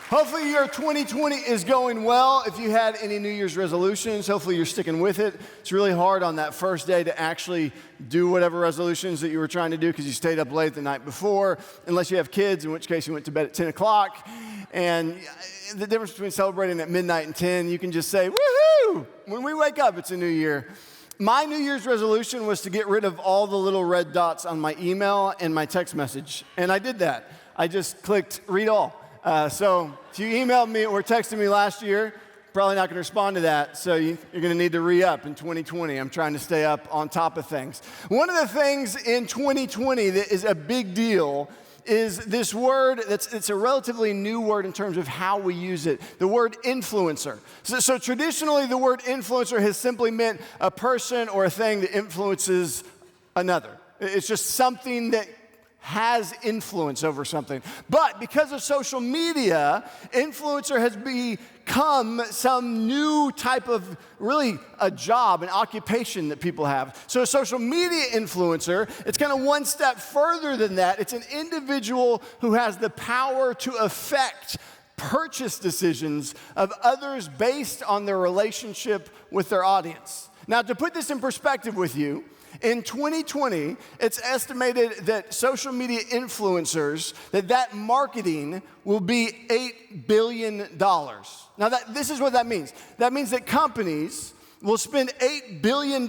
Hopefully your 2020 is going well. If you had any New Year's resolutions, hopefully you're sticking with it. It's really hard on that first day to actually do whatever resolutions that you were trying to do because you stayed up late the night before, unless you have kids, in which case you went to bed at 10 o'clock. And the difference between celebrating at midnight and 10, you can just say, woohoo! When we wake up, it's a new year. My New Year's resolution was to get rid of all the little red dots on my email and my text message. And I did that. I just clicked read all. So if you emailed me or texted me last year, probably not going to respond to that. So you're going to need to re-up in 2020. I'm trying to stay up on top of things. One of the things in 2020 that is a big deal is this word it's a relatively new word in terms of how we use it, the word influencer. So traditionally, the word influencer has simply meant a person or a thing that influences another. It's just something that has influence over something. But because of social media, influencer has become some new type of really a job, an occupation that people have. So a social media influencer, it's kind of one step further than that. It's an individual who has the power to affect purchase decisions of others based on their relationship with their audience. Now, to put this in perspective with you, in 2020, it's estimated that social media influencers, that marketing will be $8 billion. Now, this is what that means. That means that companies will spend $8 billion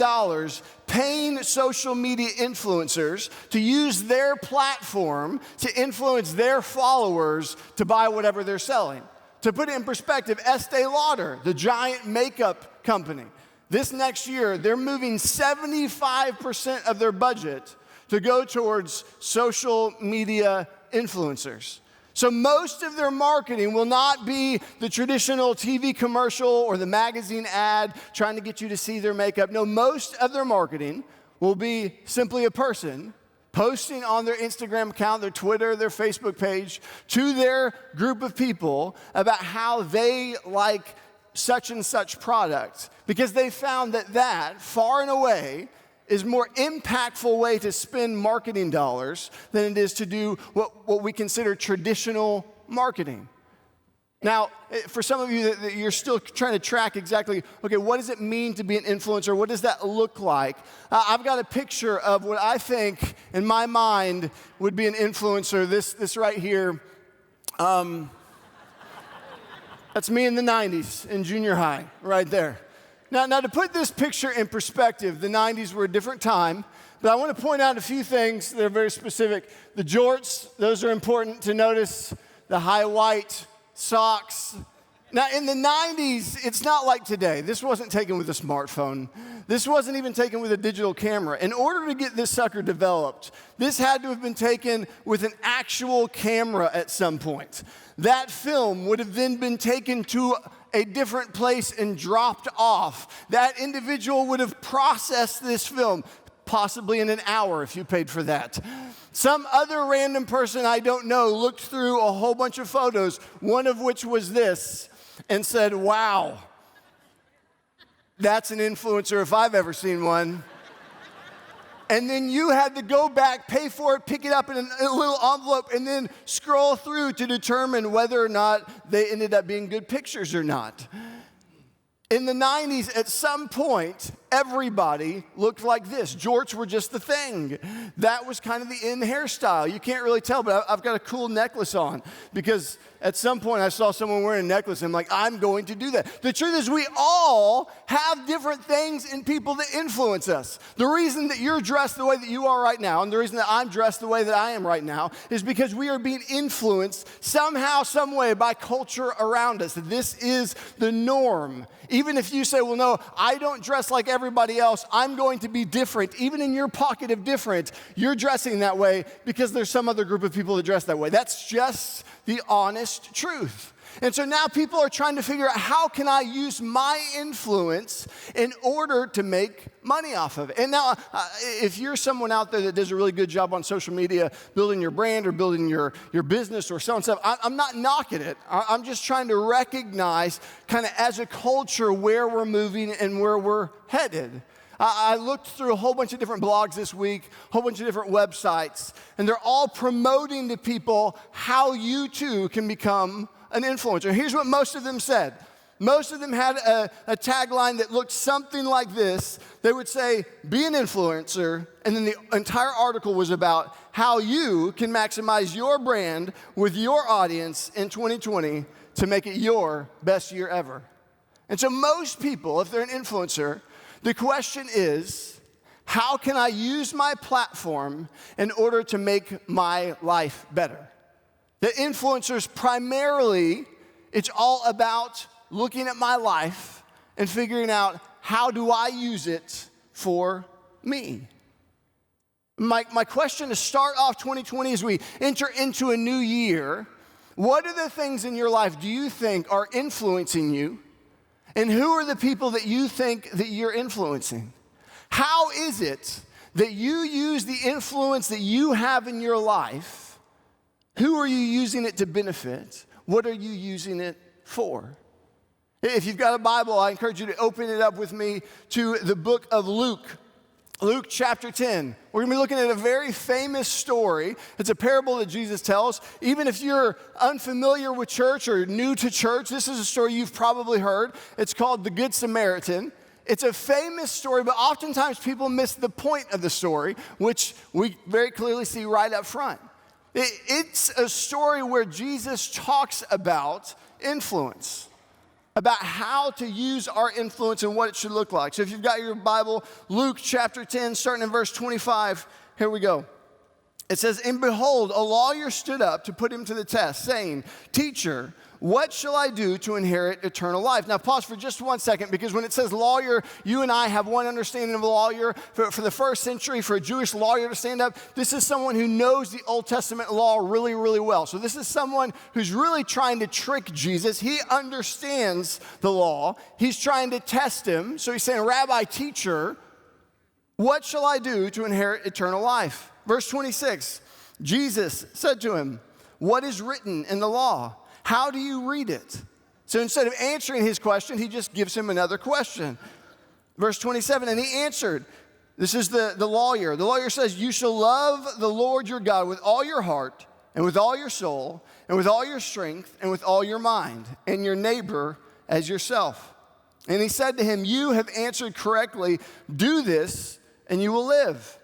paying social media influencers to use their platform to influence their followers to buy whatever they're selling. To put it in perspective, Estee Lauder, the giant makeup company, this next year, they're moving 75% of their budget to go towards social media influencers. So most of their marketing will not be the traditional TV commercial or the magazine ad trying to get you to see their makeup. No, most of their marketing will be simply a person posting on their Instagram account, their Twitter, their Facebook page to their group of people about how they like such and such product, because they found that far and away is more impactful way to spend marketing dollars than it is to do what we consider traditional marketing. Now, for some of you that you're still trying to track exactly, okay, what does it mean to be an influencer? What does that look like? I've got a picture of what I think, in my mind, would be an influencer. This right here. That's me in the 90s, in junior high, right there. Now, to put this picture in perspective, the 90s were a different time, but I want to point out a few things that are very specific. The jorts, those are important to notice. The high white socks. Now, in the 90s, it's not like today. This wasn't taken with a smartphone. This wasn't even taken with a digital camera. In order to get this sucker developed, this had to have been taken with an actual camera at some point. That film would have then been taken to a different place and dropped off. That individual would have processed this film, possibly in an hour if you paid for that. Some other random person I don't know looked through a whole bunch of photos, one of which was this, and said, wow, that's an influencer if I've ever seen one. And then you had to go back, pay for it, pick it up in a little envelope, and then scroll through to determine whether or not they ended up being good pictures or not. In the 90s, at some point, everybody looked like this. Jorts were just the thing. That was kind of the in hairstyle. You can't really tell, but I've got a cool necklace on because at some point I saw someone wearing a necklace and I'm like, I'm going to do that. The truth is we all have different things in people that influence us. The reason that you're dressed the way that you are right now and the reason that I'm dressed the way that I am right now is because we are being influenced somehow, some way by culture around us. This is the norm. Even if you say, well, no, I don't dress like everybody else, I'm going to be different. Even in your pocket of different, you're dressing that way because there's some other group of people that dress that way. That's just the honest truth. And so now people are trying to figure out how can I use my influence in order to make money off of it. And now, if you're someone out there that does a really good job on social media, building your brand or building your business or selling stuff, I'm not knocking it. I'm just trying to recognize kind of as a culture where we're moving and where we're headed. I looked through a whole bunch of different blogs this week, a whole bunch of different websites, and they're all promoting to people how you too can become an influencer. Here's what most of them said. Most of them had a tagline that looked something like this. They would say, be an influencer, and then the entire article was about how you can maximize your brand with your audience in 2020 to make it your best year ever. And so most people, if they're an influencer, the question is, how can I use my platform in order to make my life better? The influencers primarily, it's all about looking at my life and figuring out how do I use it for me. My question to start off 2020 as we enter into a new year, what are the things in your life do you think are influencing you? And who are the people that you think that you're influencing? How is it that you use the influence that you have in your life? Who are you using it to benefit? What are you using it for? If you've got a Bible, I encourage you to open it up with me to the book of Luke. Luke chapter 10. We're going to be looking at a very famous story. It's a parable that Jesus tells. Even if you're unfamiliar with church or new to church, this is a story you've probably heard. It's called the Good Samaritan. It's a famous story, but oftentimes people miss the point of the story, which we very clearly see right up front. It's a story where Jesus talks about influence, about how to use our influence and what it should look like. So if you've got your Bible, Luke chapter 10, starting in verse 25, here we go. It says, and behold, a lawyer stood up to put him to the test, saying, Teacher, what shall I do to inherit eternal life? Now pause for just 1 second, because when it says lawyer, you and I have one understanding of a lawyer. For the first century, for a Jewish lawyer to stand up, this is someone who knows the Old Testament law really, really well. So this is someone who's really trying to trick Jesus. He understands the law. He's trying to test him. So he's saying, Rabbi, teacher, what shall I do to inherit eternal life? Verse 26, Jesus said to him, what is written in the law? How do you read it? So instead of answering his question, he just gives him another question. Verse 27, and he answered, this is the lawyer. The lawyer says, you shall love the Lord your God with all your heart and with all your soul and with all your strength and with all your mind, and your neighbor as yourself. And he said to him, you have answered correctly. Do this and you will live.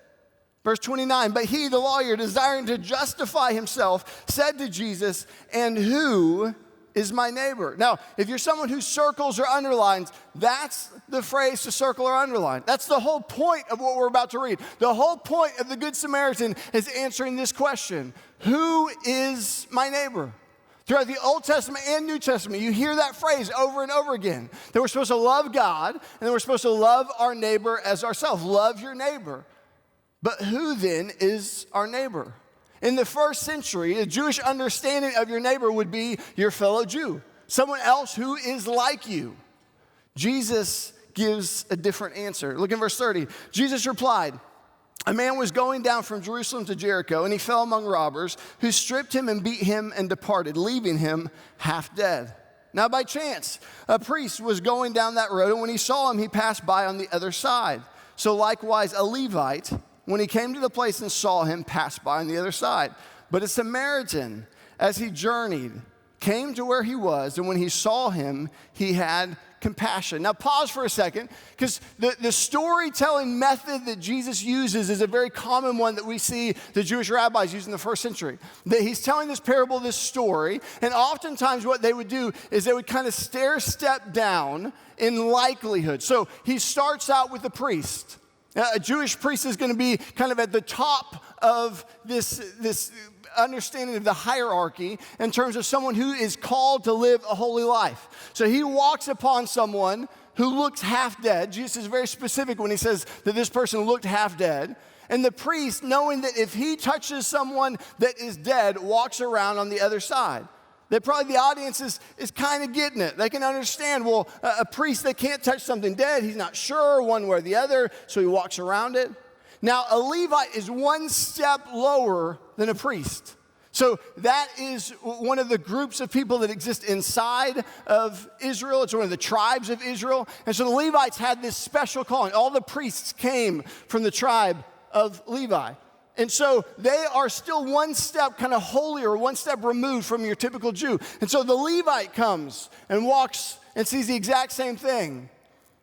Verse 29, but he, the lawyer, desiring to justify himself, said to Jesus, and who is my neighbor? Now, if you're someone who circles or underlines, that's the phrase to circle or underline. That's the whole point of what we're about to read. The whole point of the Good Samaritan is answering this question, who is my neighbor? Throughout the Old Testament and New Testament, you hear that phrase over and over again. That we're supposed to love God, and that we're supposed to love our neighbor as ourselves. Love your neighbor. But who then is our neighbor? In the first century, a Jewish understanding of your neighbor would be your fellow Jew, someone else who is like you. Jesus gives a different answer. Look in verse 30. Jesus replied, a man was going down from Jerusalem to Jericho, and he fell among robbers, who stripped him and beat him and departed, leaving him half dead. Now by chance, a priest was going down that road, and when he saw him, he passed by on the other side. So likewise, a Levite, when he came to the place and saw him, passed by on the other side. But a Samaritan, as he journeyed, came to where he was, and when he saw him, he had compassion. Now pause for a second, because the storytelling method that Jesus uses is a very common one that we see the Jewish rabbis use in the first century. That he's telling this parable, this story, and oftentimes what they would do is they would kind of stair-step down in likelihood. So he starts out with the priest. A Jewish priest is going to be kind of at the top of this understanding of the hierarchy in terms of someone who is called to live a holy life. So he walks upon someone who looks half dead. Jesus is very specific when he says that this person looked half dead. And the priest, knowing that if he touches someone that is dead, walks around on the other side. That probably the audience is kind of getting it. They can understand, well, a priest, they can't touch something dead. He's not sure one way or the other, so he walks around it. Now, a Levite is one step lower than a priest. So that is one of the groups of people that exist inside of Israel. It's one of the tribes of Israel. And so the Levites had this special calling. All the priests came from the tribe of Levi. And so they are still one step kind of holier, one step removed from your typical Jew. And so the Levite comes and walks and sees the exact same thing.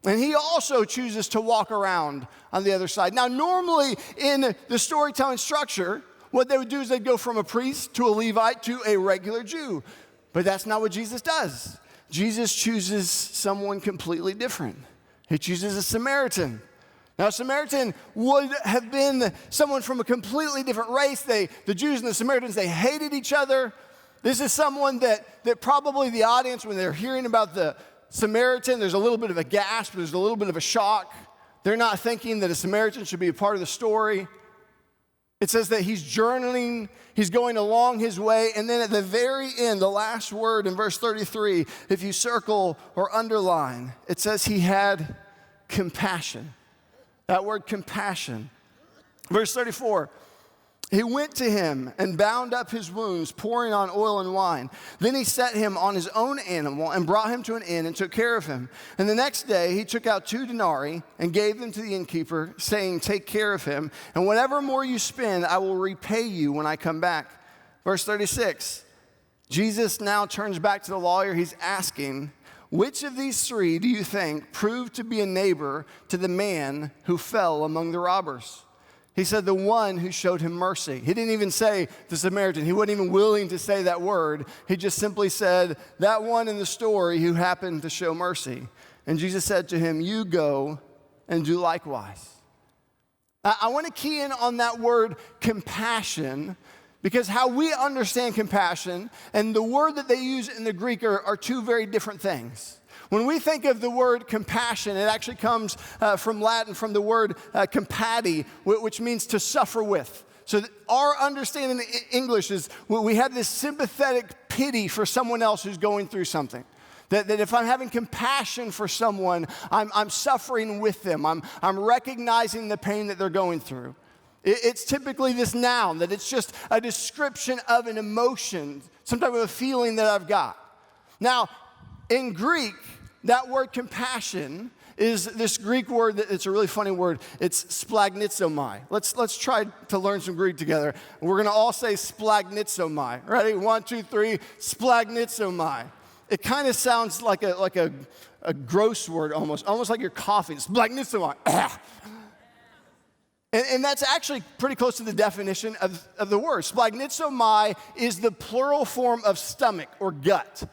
And he also chooses to walk around on the other side. Now, normally in the storytelling structure, what they would do is they'd go from a priest to a Levite to a regular Jew. But that's not what Jesus does. Jesus chooses someone completely different. He chooses a Samaritan. Now, a Samaritan would have been someone from a completely different race. The Jews and the Samaritans, they hated each other. This is someone that probably the audience, when they're hearing about the Samaritan, there's a little bit of a gasp, there's a little bit of a shock. They're not thinking that a Samaritan should be a part of the story. It says that he's journeying, he's going along his way, and then at the very end, the last word in verse 33, if you circle or underline, it says he had compassion. That word compassion. Verse 34, he went to him and bound up his wounds, pouring on oil and wine. Then he set him on his own animal and brought him to an inn and took care of him. And the next day he took out 2 denarii and gave them to the innkeeper, saying, take care of him, and whatever more you spend, I will repay you when I come back. Verse 36, Jesus now turns back to the lawyer. He's asking, which of these 3 do you think proved to be a neighbor to the man who fell among the robbers? He said the one who showed him mercy. He didn't even say the Samaritan. He wasn't even willing to say that word. He just simply said that one in the story who happened to show mercy. And Jesus said to him, you go and do likewise. I want to key in on that word compassion, because how we understand compassion and the word that they use in the Greek are 2 very different things. When we think of the word compassion, it actually comes from Latin, from the word compati, which means to suffer with. So our understanding in English is we have this sympathetic pity for someone else who's going through something. That if I'm having compassion for someone, I'm suffering with them. I'm recognizing the pain that they're going through. It's typically this noun, that it's just a description of an emotion, some type of a feeling that I've got. Now, in Greek, that word compassion is this Greek word it's a really funny word. It's splagnitsomai. Let's try to learn some Greek together. We're going to all say splagnitsomai. Ready? 1, 2, 3. Splagnitsomai. It kind of sounds like a gross word almost like you're coughing. Splagnitsomai. And that's actually pretty close to the definition of the word. Splagnitsomai is the plural form of stomach or gut.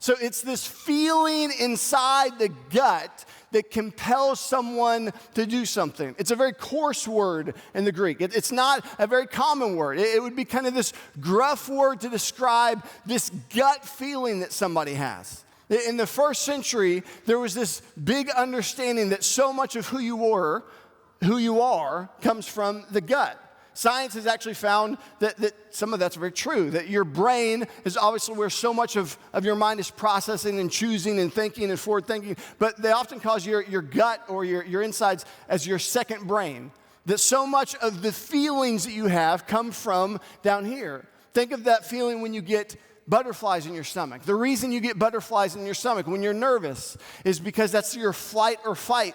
So it's this feeling inside the gut that compels someone to do something. It's a very coarse word in the Greek. It's not a very common word. It would be kind of this gruff word to describe this gut feeling that somebody has. In the first century, there was this big understanding that so much of who you are comes from the gut. Science has actually found that some of that's very true, that your brain is obviously where so much of your mind is processing and choosing and thinking and forward thinking, but they often call your gut or your insides as your second brain, that so much of the feelings that you have come from down here. Think of that feeling when you get butterflies in your stomach. The reason you get butterflies in your stomach when you're nervous is because that's your flight or fight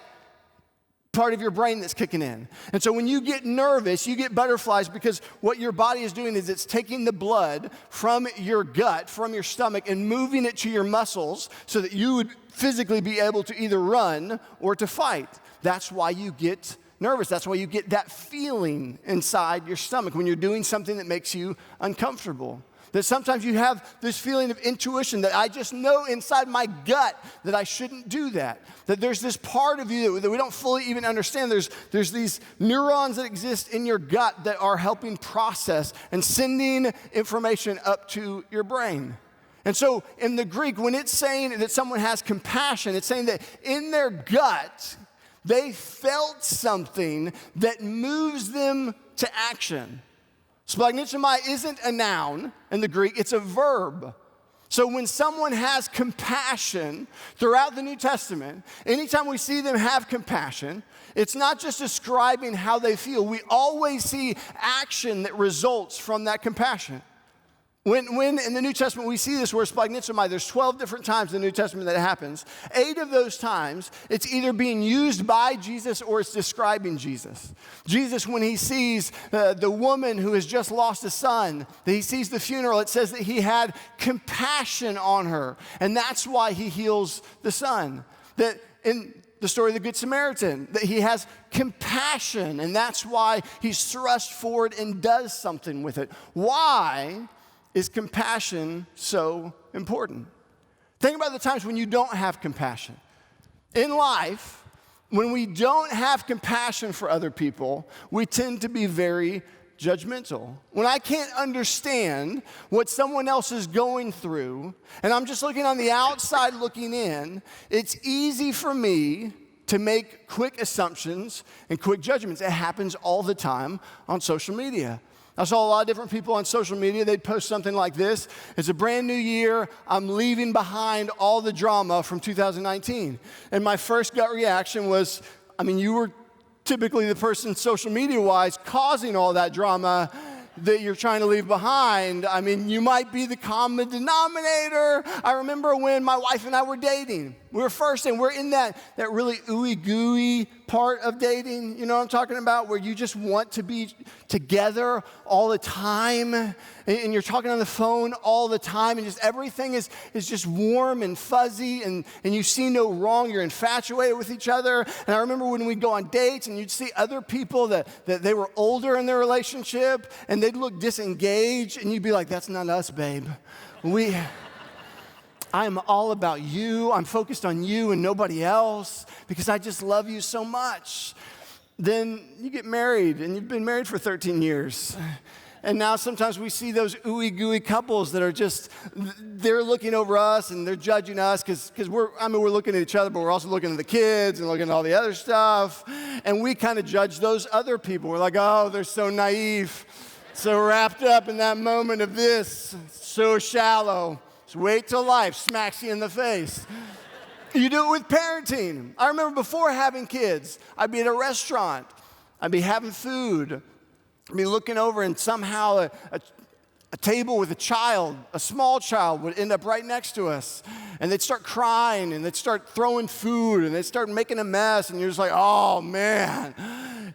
part of your brain that's kicking in. And so when you get nervous, you get butterflies because what your body is doing is it's taking the blood from your gut, from your stomach, and moving it to your muscles so that you would physically be able to either run or to fight. That's why you get nervous. That's why you get that feeling inside your stomach when you're doing something that makes you uncomfortable. That sometimes you have this feeling of intuition that I just know inside my gut that I shouldn't do that. That there's this part of you that we don't fully even understand. There's these neurons that exist in your gut that are helping process and sending information up to your brain. And so in the Greek, when it's saying that someone has compassion, it's saying that in their gut, they felt something that moves them to action. Splagnitsomai isn't a noun in the Greek, it's a verb. So when someone has compassion throughout the New Testament, anytime we see them have compassion, it's not just describing how they feel. We always see action that results from that compassion. When in the New Testament we see this word splagnizomai, there's 12 different times in the New Testament that it happens. 8 of those times, it's either being used by Jesus or it's describing Jesus. Jesus, when he sees the woman who has just lost a son, that he sees the funeral, it says that he had compassion on her, and that's why he heals the son. That in the story of the Good Samaritan, that he has compassion, and that's why he's thrust forward and does something with it. Why is compassion so important? Think about the times when you don't have compassion. In life, when we don't have compassion for other people, we tend to be very judgmental. When I can't understand what someone else is going through, and I'm just looking on the outside looking in, it's easy for me to make quick assumptions and quick judgments. It happens all the time on social media. I saw a lot of different people on social media. They'd post something like this: it's a brand new year. I'm leaving behind all the drama from 2019. And my first gut reaction was, you were typically the person social media-wise causing all that drama that you're trying to leave behind. You might be the common denominator. I remember when my wife and I were dating. We were first, and we're in that really ooey-gooey part of dating. You know what I'm talking about? Where you just want to be together all the time, and you're talking on the phone all the time, and just everything is just warm and fuzzy, and you see no wrong. You're infatuated with each other. And I remember when we'd go on dates, and you'd see other people that they were older in their relationship, and they'd look disengaged, and you'd be like, that's not us, babe. I'm all about you. I'm focused on you and nobody else because I just love you so much. Then you get married, and you've been married for 13 years. And now sometimes we see those ooey-gooey couples that are they're looking over us and they're judging us because we're looking at each other, but we're also looking at the kids and looking at all the other stuff. And we kind of judge those other people. We're like, oh, they're so naive, so wrapped up in that moment of this, so shallow. Wait till life smacks you in the face. You do it with parenting. I remember before having kids, I'd be at a restaurant. I'd be having food. I'd be looking over, and somehow a table with a small child would end up right next to us. And they'd start crying, and they'd start throwing food, and they'd start making a mess. And you're just like, oh, man,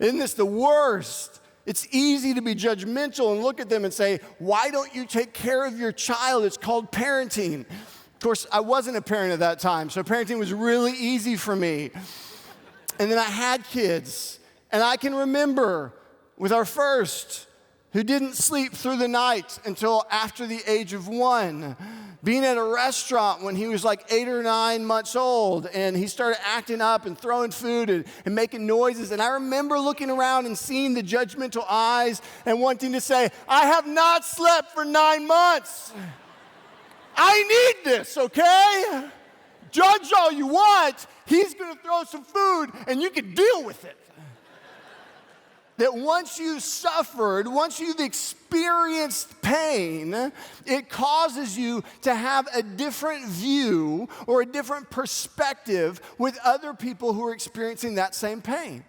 isn't this the worst? It's easy to be judgmental and look at them and say, why don't you take care of your child? It's called parenting. Of course, I wasn't a parent at that time, so parenting was really easy for me. And then I had kids, and I can remember with our first, who didn't sleep through the night until after the age of 1, being at a restaurant when he was like 8 or 9 months old, and he started acting up and throwing food and making noises. And I remember looking around and seeing the judgmental eyes and wanting to say, I have not slept for 9 months. I need this, okay? Judge all you want. He's going to throw some food, and you can deal with it. That once you've suffered, once you've experienced pain, it causes you to have a different view or a different perspective with other people who are experiencing that same pain.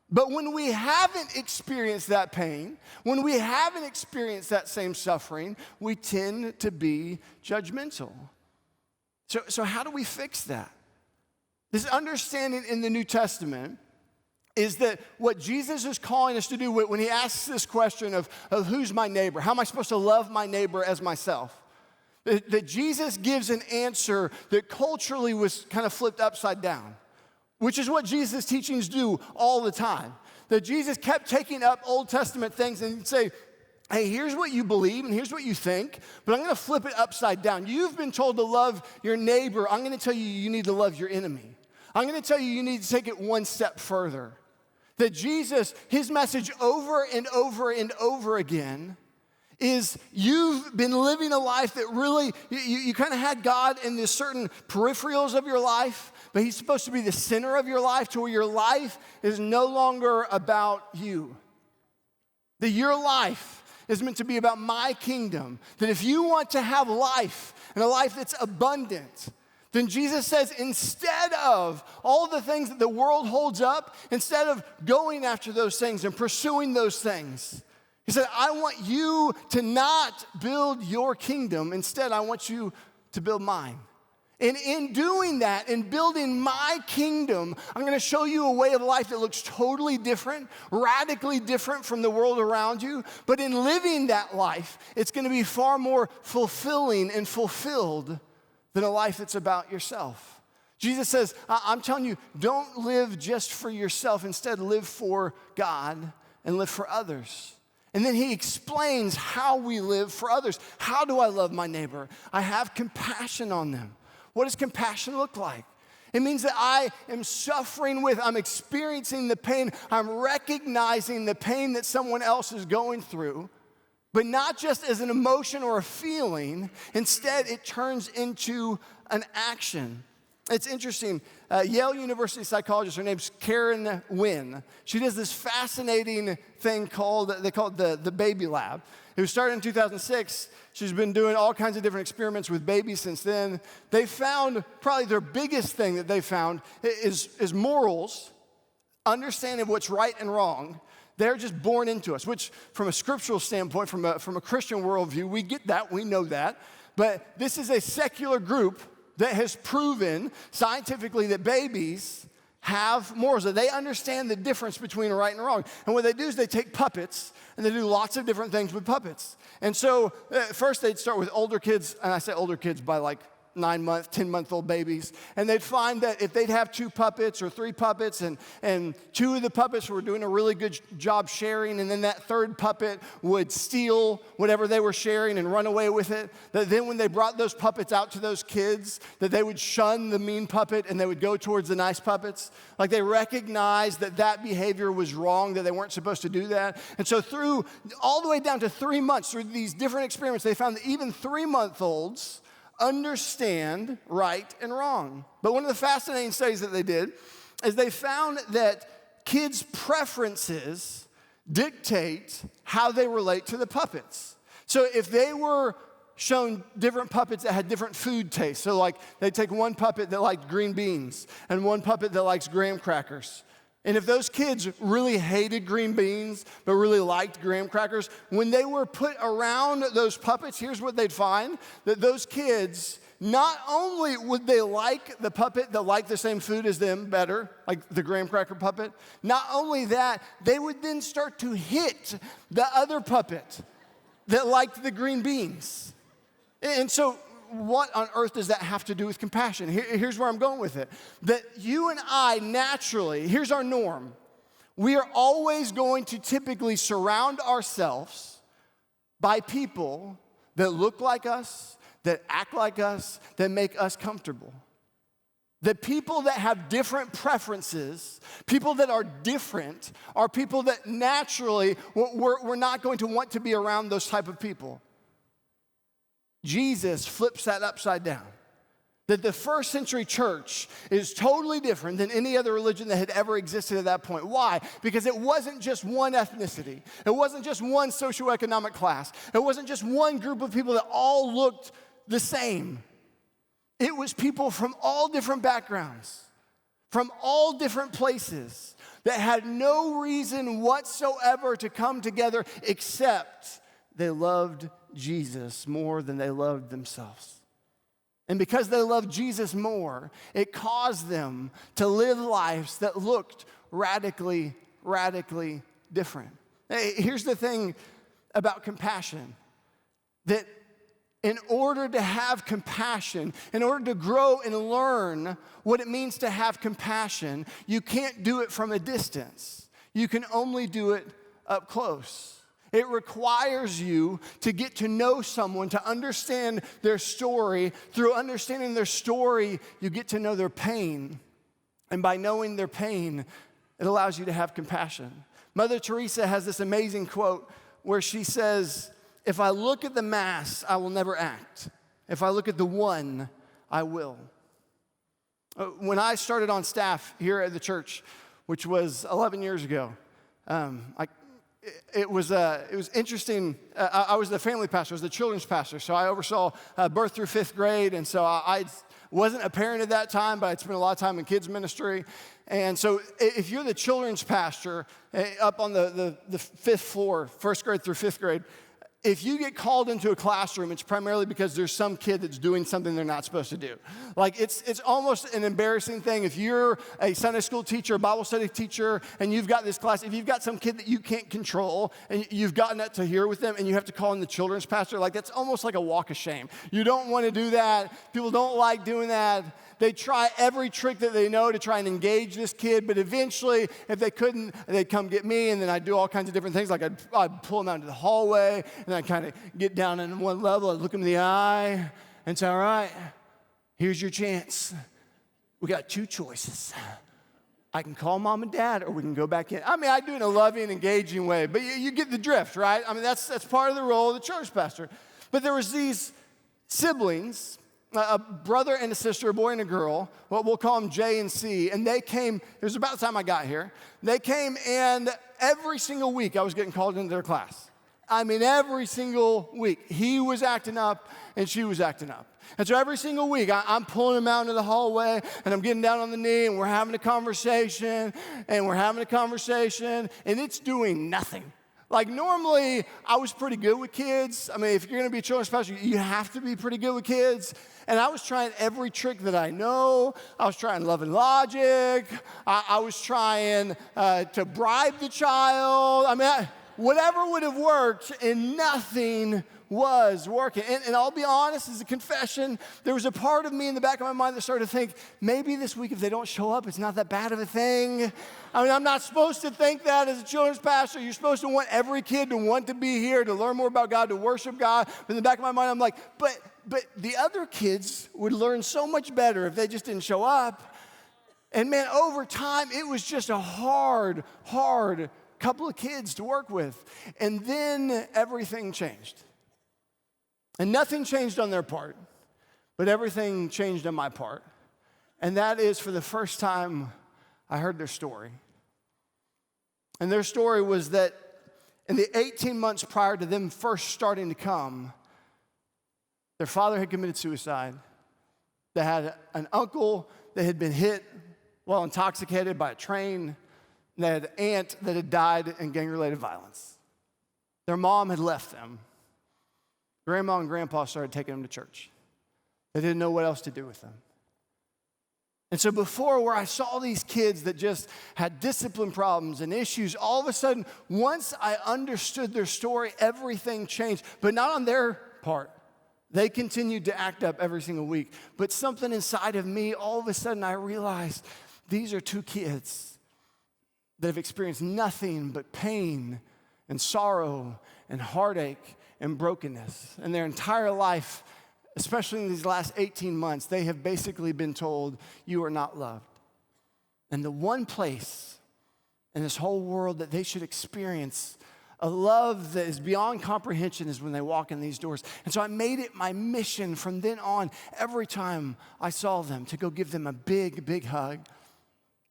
But when we haven't experienced that pain, when we haven't experienced that same suffering, we tend to be judgmental. So how do we fix that? This understanding in the New Testament is that what Jesus is calling us to do when he asks this question of who's my neighbor? How am I supposed to love my neighbor as myself? That Jesus gives an answer that culturally was kind of flipped upside down, which is what Jesus' teachings do all the time. That Jesus kept taking up Old Testament things and say, hey, here's what you believe and here's what you think, but I'm going to flip it upside down. You've been told to love your neighbor. I'm going to tell you you need to love your enemy. I'm going to tell you need to take it one step further. That Jesus, his message over and over and over again is you've been living a life that really, you kind of had God in this certain peripherals of your life, but he's supposed to be the center of your life to where your life is no longer about you. That your life is meant to be about my kingdom. That if you want to have life and a life that's abundant, then Jesus says, instead of all the things that the world holds up, instead of going after those things and pursuing those things, He said, I want you to not build your kingdom. Instead, I want you to build mine. And in doing that, in building my kingdom, I'm going to show you a way of life that looks totally different, radically different from the world around you. But in living that life, it's going to be far more fulfilling and fulfilled than a life that's about yourself. Jesus says, I'm telling you, don't live just for yourself. Instead, live for God and live for others. And then he explains how we live for others. How do I love my neighbor? I have compassion on them. What does compassion look like? It means that I am suffering with, I'm experiencing the pain, I'm recognizing the pain that someone else is going through, but not just as an emotion or a feeling. Instead, it turns into an action. It's interesting. Yale University psychologist, her name's Karen Wynn. She does this fascinating thing they call it the baby lab. It was started in 2006. She's been doing all kinds of different experiments with babies since then. They found probably their biggest thing that they found is morals, understanding what's right and wrong. They're just born into us, which from a scriptural standpoint, from a Christian worldview, we get that, we know that. But this is a secular group that has proven scientifically that babies have morals, that they understand the difference between right and wrong. And what they do is they take puppets, and they do lots of different things with puppets. And so first they'd start with older kids, and I say older kids by like 9-month, 10-month-old babies, and they'd find that if they'd have 2 puppets or 3 puppets, and 2 of the puppets were doing a really good job sharing, and then that 3rd puppet would steal whatever they were sharing and run away with it, that then when they brought those puppets out to those kids, that they would shun the mean puppet and they would go towards the nice puppets. Like they recognized that behavior was wrong, that they weren't supposed to do that. And so through all the way down to 3 months, through these different experiments, they found that even 3-month-olds understand right and wrong. But one of the fascinating studies that they did is they found that kids' preferences dictate how they relate to the puppets. So if they were shown different puppets that had different food tastes, so like they take one puppet that liked green beans and one puppet that likes graham crackers. And if those kids really hated green beans but really liked graham crackers, when they were put around those puppets, here's what they'd find, that those kids, not only would they like the puppet that liked the same food as them better, like the graham cracker puppet, not only that, they would then start to hit the other puppet that liked the green beans. And so what on earth does that have to do with compassion? Here's where I'm going with it. That you and I naturally, here's our norm. We are always going to typically surround ourselves by people that look like us, that act like us, that make us comfortable. The people that have different preferences, people that are different, are people that naturally we're not going to want to be around those type of people. Jesus flips that upside down. That the first century church is totally different than any other religion that had ever existed at that point. Why? Because it wasn't just one ethnicity. It wasn't just one socioeconomic class. It wasn't just one group of people that all looked the same. It was people from all different backgrounds, from all different places, that had no reason whatsoever to come together except they loved Jesus more than they loved themselves. And because they loved Jesus more, it caused them to live lives that looked radically, radically different. Hey, here's the thing about compassion, that in order to have compassion, in order to grow and learn what it means to have compassion, you can't do it from a distance. You can only do it up close. It requires you to get to know someone, to understand their story. Through understanding their story, you get to know their pain. And by knowing their pain, it allows you to have compassion. Mother Teresa has this amazing quote where she says, "If I look at the mass, I will never act. If I look at the one, I will." When I started on staff here at the church, which was 11 years ago, it was interesting. I was the family pastor, I was the children's pastor, so I oversaw birth through 5th grade, and so I wasn't a parent at that time, but I'd spent a lot of time in kids ministry. And so if you're the children's pastor up on the 5th floor, 1st grade through 5th grade, if you get called into a classroom, it's primarily because there's some kid that's doing something they're not supposed to do. Like, it's almost an embarrassing thing if you're a Sunday school teacher, a Bible study teacher, and you've got this class, if you've got some kid that you can't control, and you've gotten that to here with them, and you have to call in the children's pastor, like, that's almost like a walk of shame. You don't want to do that. People don't like doing that. They try every trick that they know to try and engage this kid, but eventually, if they couldn't, they'd come get me, and then I'd do all kinds of different things. Like, I'd pull them out into the hallway, and I'd kind of get down in one level, I'd look them in the eye, and say, all right, here's your chance. We got 2 choices. I can call mom and dad, or we can go back in. I mean, I do it in a loving, engaging way, but you get the drift, right? I mean, that's part of the role of the church pastor. But there was these siblings, a brother and a sister, a boy and a girl, what we'll call them J and C, and they came, it was about the time I got here, they came, and every single week I was getting called into their class. I mean, every single week. He was acting up, and she was acting up. And so every single week, I'm pulling him out into the hallway, and I'm getting down on the knee, and we're having a conversation, and it's doing nothing. Like, normally, I was pretty good with kids. I mean, if you're going to be a children's pastor, you have to be pretty good with kids. And I was trying every trick that I know. I was trying love and logic. I was trying to bribe the child. I mean, whatever would have worked, and nothing was working. And I'll be honest, as a confession, there was a part of me in the back of my mind that started to think, maybe this week if they don't show up, it's not that bad of a thing. I mean, I'm not supposed to think that as a children's pastor. You're supposed to want every kid to want to be here, to learn more about God, to worship God. But in the back of my mind, I'm like, but the other kids would learn so much better if they just didn't show up. And man, over time, it was just a hard couple of kids to work with. And then everything changed. And nothing changed on their part, but everything changed on my part. And that is, for the first time, I heard their story. And their story was that in the 18 months prior to them first starting to come, their father had committed suicide. They had an uncle that had been hit while intoxicated by a train. And they had an aunt that had died in gang-related violence. Their mom had left them. Grandma and grandpa started taking them to church. They didn't know what else to do with them. And so before, where I saw these kids that just had discipline problems and issues, all of a sudden, once I understood their story, everything changed. But not on their part. They continued to act up every single week. But something inside of me, all of a sudden, I realized these are 2 kids that have experienced nothing but pain and sorrow and heartache and brokenness. And their entire life, especially in these last 18 months, they have basically been told, you are not loved. And the one place in this whole world that they should experience a love that is beyond comprehension is when they walk in these doors. And so I made it my mission from then on, every time I saw them, to go give them a big hug,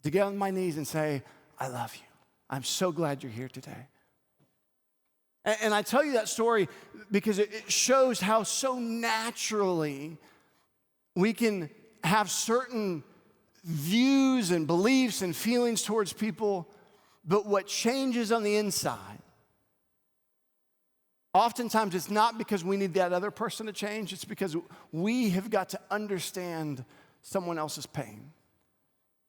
to get on my knees and say, I love you. I'm so glad you're here today. And I tell you that story because it shows how so naturally we can have certain views and beliefs and feelings towards people, but what changes on the inside, oftentimes it's not because we need that other person to change, it's because we have got to understand someone else's pain.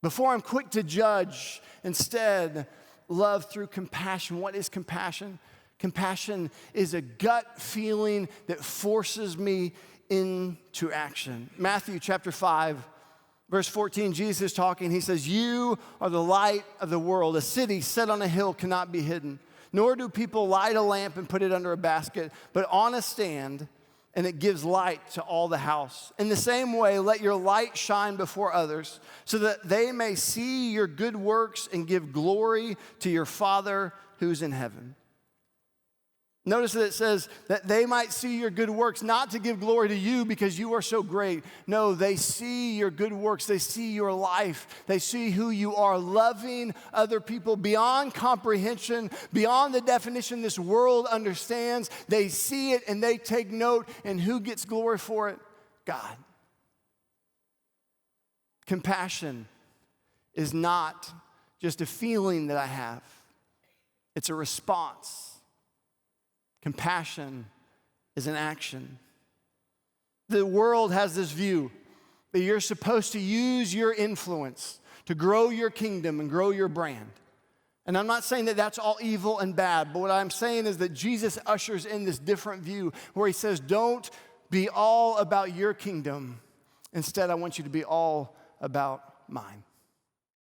Before I'm quick to judge, instead, love through compassion. What is compassion? Compassion is a gut feeling that forces me into action. Matthew chapter 5, verse 14, Jesus is talking. He says, you are the light of the world. A city set on a hill cannot be hidden. Nor do people light a lamp and put it under a basket, but on a stand, and it gives light to all the house. In the same way, let your light shine before others, so that they may see your good works and give glory to your Father who's in heaven. Notice that it says that they might see your good works, not to give glory to you because you are so great. No, they see your good works. They see your life. They see who you are, loving other people beyond comprehension, beyond the definition this world understands. They see it and they take note, and who gets glory for it? God. Compassion is not just a feeling that I have. It's a response. Compassion is an action. The world has this view that you're supposed to use your influence to grow your kingdom and grow your brand. And I'm not saying that that's all evil and bad, but what I'm saying is that Jesus ushers in this different view where he says, don't be all about your kingdom. Instead, I want you to be all about mine.